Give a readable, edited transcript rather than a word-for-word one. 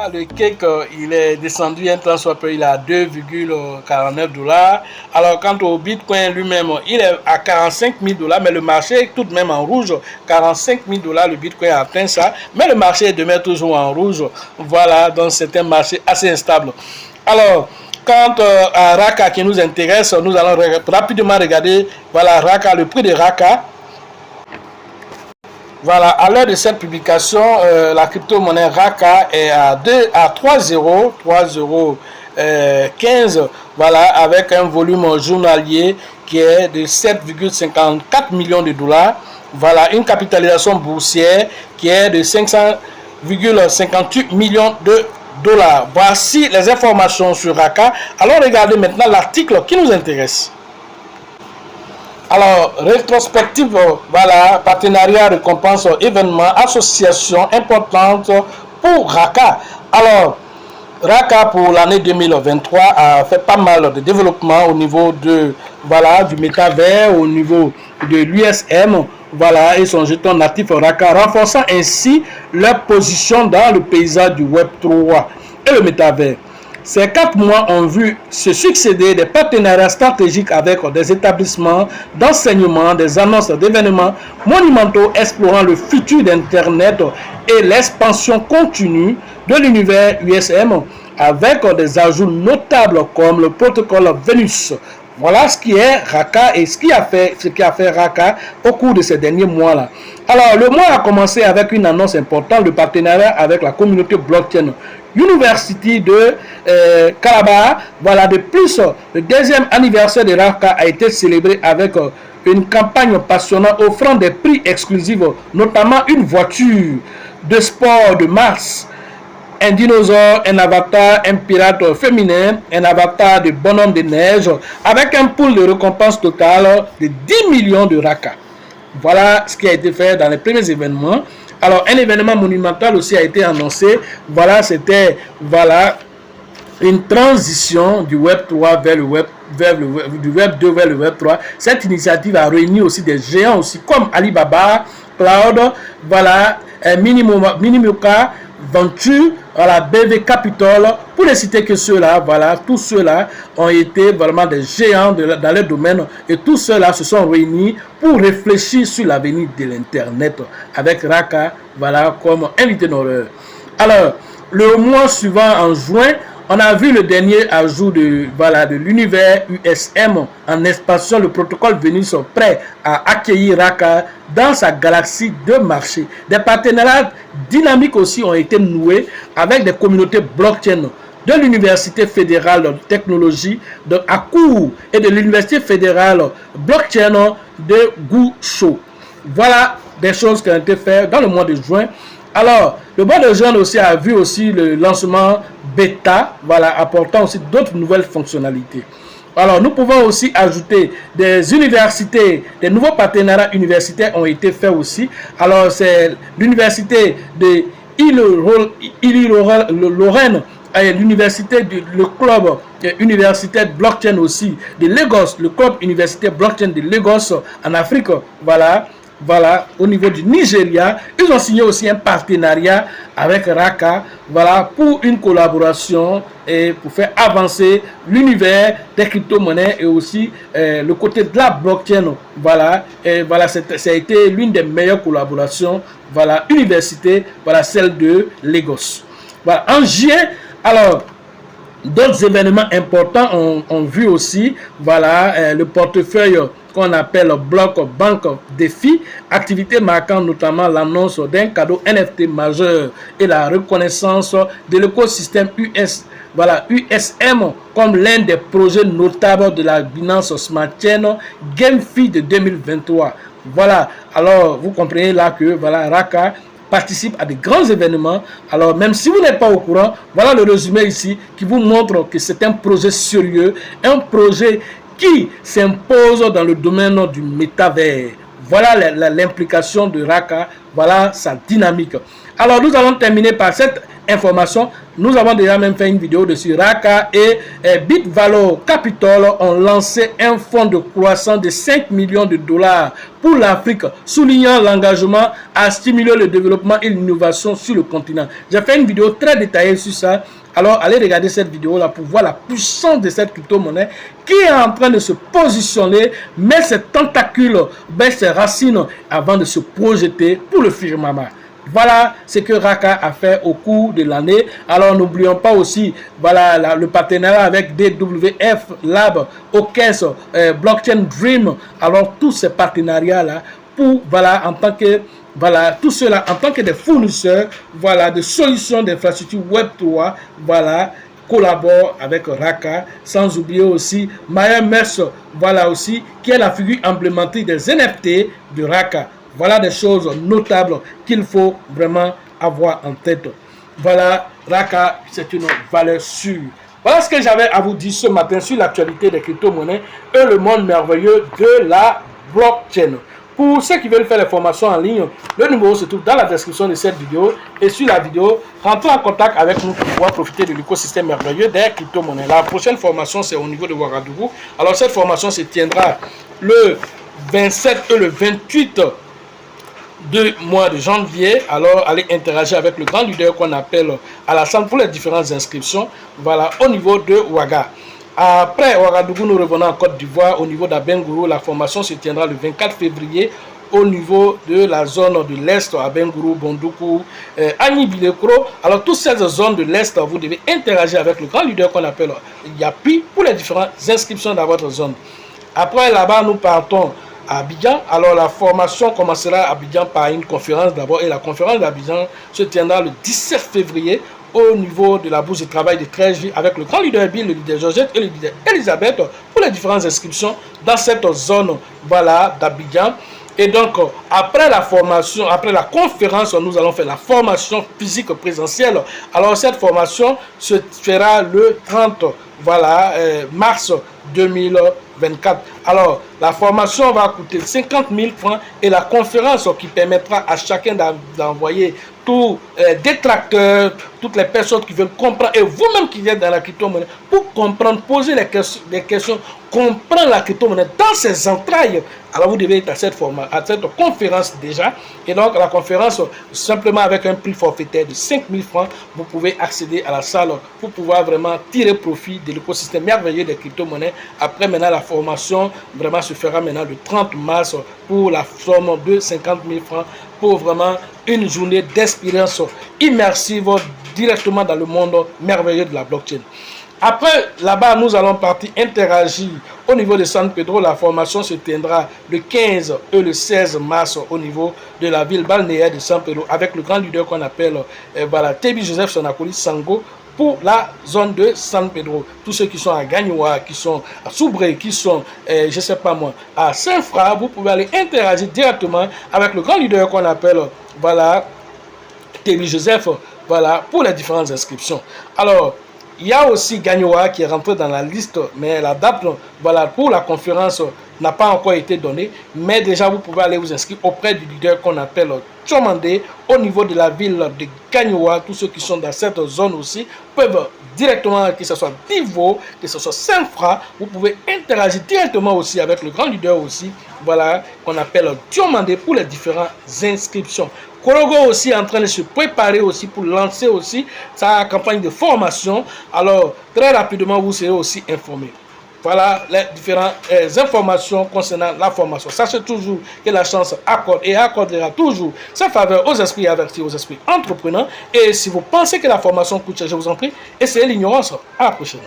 Voilà, le cake, il est descendu un temps soit peu, il est à 2,49 $. Alors, quant au Bitcoin lui-même, il est à 45 000 $, mais le marché est tout de même en rouge. 45 000 $, le Bitcoin a atteint ça, mais le marché demeure toujours en rouge. Voilà, donc c'est un marché assez instable. Alors, quant à Raka qui nous intéresse, nous allons rapidement regarder, voilà, Raka, le prix de Raka. Voilà, à l'heure de cette publication, la crypto-monnaie Raka est à 3,15 €, voilà, avec un volume journalier qui est de 7,54 millions de $. Voilà, une capitalisation boursière qui est de 500,58 millions de $. Voici les informations sur Raka. Allons regarder maintenant l'article qui nous intéresse. Alors, rétrospective, voilà, partenariat, récompense, événement, association importante pour Raka. Alors, Raka pour l'année 2023 a fait pas mal de développement au niveau de, voilà, du métavers, au niveau de l'USM, voilà, et son jeton natif Raka, renforçant ainsi leur position dans le paysage du Web3 et le métavers. Ces 4 mois ont vu se succéder des partenariats stratégiques avec des établissements d'enseignement, des annonces d'événements monumentaux explorant le futur d'Internet et l'expansion continue de l'univers USM avec des ajouts notables comme le protocole Venus. Voilà ce qui est Raka et ce qui a fait Raka au cours de ces derniers mois-là. Alors, le mois a commencé avec une annonce importante de partenariat avec la communauté blockchain University de Calabar. Voilà, de plus, le 2e anniversaire de Raka a été célébré avec une campagne passionnante offrant des prix exclusifs, notamment une voiture de sport de Mars, un dinosaure, un avatar, un pirate féminin, un avatar de bonhomme de neige, avec un pool de récompenses total de 10 millions de Raka. Voilà ce qui a été fait dans les premiers événements. Alors, un événement monumental aussi a été annoncé. Voilà, c'était, voilà, une transition du Web 3 vers le Web, du Web 2 vers le Web 3. Cette initiative a réuni aussi des géants aussi comme Alibaba, Cloud, voilà, Minimoka, Venture, voilà, BV Capital, pour ne citer que ceux-là, voilà, tous ceux-là ont été vraiment des géants dans leur domaine et tous ceux-là se sont réunis pour réfléchir sur l'avenir de l'Internet avec Raka, voilà, comme invité d'honneur. Alors, le mois suivant, en juin, on a vu le dernier ajout de, voilà, de l'univers USM en expansion, le protocole Venus prêt à accueillir Raka dans sa galaxie de marché. Des partenariats dynamiques aussi ont été noués avec des communautés blockchain de l'Université fédérale de technologie de Akou et de l'Université fédérale blockchain de Goucho. Voilà des choses qui ont été faites dans le mois de juin. Alors, le mois de juin aussi a vu aussi le lancement bêta, voilà, apportant aussi d'autres nouvelles fonctionnalités. Alors, nous pouvons aussi ajouter des universités, des nouveaux partenariats universitaires ont été faits aussi. Alors, c'est l'université de Ille-Lorraine, l'université, le club universitaire blockchain aussi de Lagos, le club universitaire blockchain de Lagos en Afrique, voilà. Voilà, au niveau du Nigeria, ils ont signé aussi un partenariat avec Raka, voilà, pour une collaboration et pour faire avancer l'univers des crypto-monnaies et aussi le côté de la blockchain, voilà, et voilà, ça a été l'une des meilleures collaborations, voilà, université, voilà, celle de Lagos. Voilà, en juillet, alors, d'autres événements importants ont vu aussi, voilà, le portefeuille qu'on appelle Block Bank Défi, activité marquant notamment l'annonce d'un cadeau NFT majeur et la reconnaissance de l'écosystème USM comme l'un des projets notables de la Binance Smart Chain GameFi de 2023. Voilà, alors vous comprenez là que voilà, Raka participe à de grands événements. Alors, même si vous n'êtes pas au courant, voilà le résumé ici qui vous montre que c'est un projet sérieux, un projet qui s'impose dans le domaine du métavers. Voilà l'implication de Raka, voilà sa dynamique. Alors nous allons terminer par cette information. Nous avons déjà même fait une vidéo dessus. Raka et Bitvalor Capital ont lancé un fonds de croissance de 5 millions de dollars pour l'Afrique, soulignant l'engagement à stimuler le développement et l'innovation sur le continent. J'ai fait une vidéo très détaillée sur ça. Alors, allez regarder cette vidéo-là pour voir la puissance de cette crypto-monnaie qui est en train de se positionner, met ses tentacules, baisse ses racines avant de se projeter pour le firmament. Voilà ce que Raka a fait au cours de l'année. Alors, n'oublions pas aussi voilà, le partenariat avec DWF Lab, OKES, Blockchain Dream. Alors, tous ces partenariats-là, pour, voilà, en tant que... Voilà, tout cela en tant que des fournisseurs, voilà, de solutions d'infrastructure Web3, voilà, collaborent avec Raka, sans oublier aussi Maya Mers, voilà aussi, qui est la figure emblématique des NFT de Raka. Voilà des choses notables qu'il faut vraiment avoir en tête. Voilà, Raka, c'est une valeur sûre. Voilà ce que j'avais à vous dire ce matin sur l'actualité des crypto-monnaies et le monde merveilleux de la blockchain. Pour ceux qui veulent faire les formations en ligne, le numéro se trouve dans la description de cette vidéo. Et sur la vidéo, rentrez en contact avec nous pour pouvoir profiter de l'écosystème merveilleux des crypto-monnaies. La prochaine formation, c'est au niveau de Ouagadougou. Alors, cette formation se tiendra le 27 et le 28 du mois de janvier. Alors, allez interagir avec le grand leader qu'on appelle Alassane pour les différentes inscriptions. Voilà, au niveau de Ouaga. Après Ouagadougou, nous revenons en Côte d'Ivoire. Au niveau d'Abengourou, la formation se tiendra le 24 février au niveau de la zone de l'Est, Abengourou, Bondoukou, Agni-Bilekro. Alors, toutes ces zones de l'Est, vous devez interagir avec le grand leader qu'on appelle Yapi pour les différentes inscriptions dans votre zone. Après, là-bas, nous partons à Abidjan. Alors, la formation commencera à Abidjan par une conférence d'abord. Et la conférence d'Abidjan se tiendra le 17 février au niveau de la bourse de travail de 13 villes avec le grand leader Bill, le leader Georgette et le leader Elisabeth pour les différentes inscriptions dans cette zone, voilà, d'Abidjan. Et donc, après la formation, après la conférence, nous allons faire la formation physique présentielle. Alors, cette formation se fera le 30, voilà, mars 2024. Alors, la formation va coûter 50 000 francs et la conférence qui permettra à chacun d'envoyer tous les détracteurs, toutes les personnes qui veulent comprendre, et vous-même qui êtes dans la crypto-monnaie, pour comprendre, poser des questions, comprendre la crypto-monnaie dans ses entrailles. Alors vous devez être à cette conférence déjà. Et donc la conférence, simplement avec un prix forfaitaire de 5 000 francs, vous pouvez accéder à la salle pour pouvoir vraiment tirer profit de l'écosystème merveilleux des crypto-monnaies. Après maintenant, la formation vraiment se fera maintenant le 30 mars pour la somme de 50 000 francs pour vraiment une journée d'expérience immersive directement dans le monde merveilleux de la blockchain. Après, là-bas, nous allons partir interagir au niveau de San Pedro. La formation se tiendra le 15 et le 16 mars au niveau de la ville balnéaire de San Pedro avec le grand leader qu'on appelle voilà, Tebi Joseph Sonakoli Sango pour la zone de San Pedro. Tous ceux qui sont à Gagnoua, qui sont à Soubré, qui sont, je ne sais pas moi, à Saint-Fra, vous pouvez aller interagir directement avec le grand leader qu'on appelle, voilà, Tebi Joseph, voilà, pour les différentes inscriptions. Alors, il y a aussi Gagnoua qui est rentré dans la liste, mais la date, voilà, pour la conférence n'a pas encore été donnée. Mais déjà, vous pouvez aller vous inscrire auprès du leader qu'on appelle Tchomandé au niveau de la ville de Gagnoua. Tous ceux qui sont dans cette zone aussi peuvent directement, que ce soit Divo, que ce soit Saint-Fra, vous pouvez interagir directement aussi avec le grand leader aussi, voilà, qu'on appelle Tchomandé pour les différentes inscriptions. Korogo aussi est en train de se préparer aussi pour lancer aussi sa campagne de formation. Alors, très rapidement, vous serez aussi informés. Voilà les différentes informations concernant la formation. Sachez toujours que la chance accorde et accordera toujours sa faveur aux esprits avertis, aux esprits entrepreneurs. Et si vous pensez que la formation coûte cher, je vous en prie, essayez l'ignorance. À la prochaine.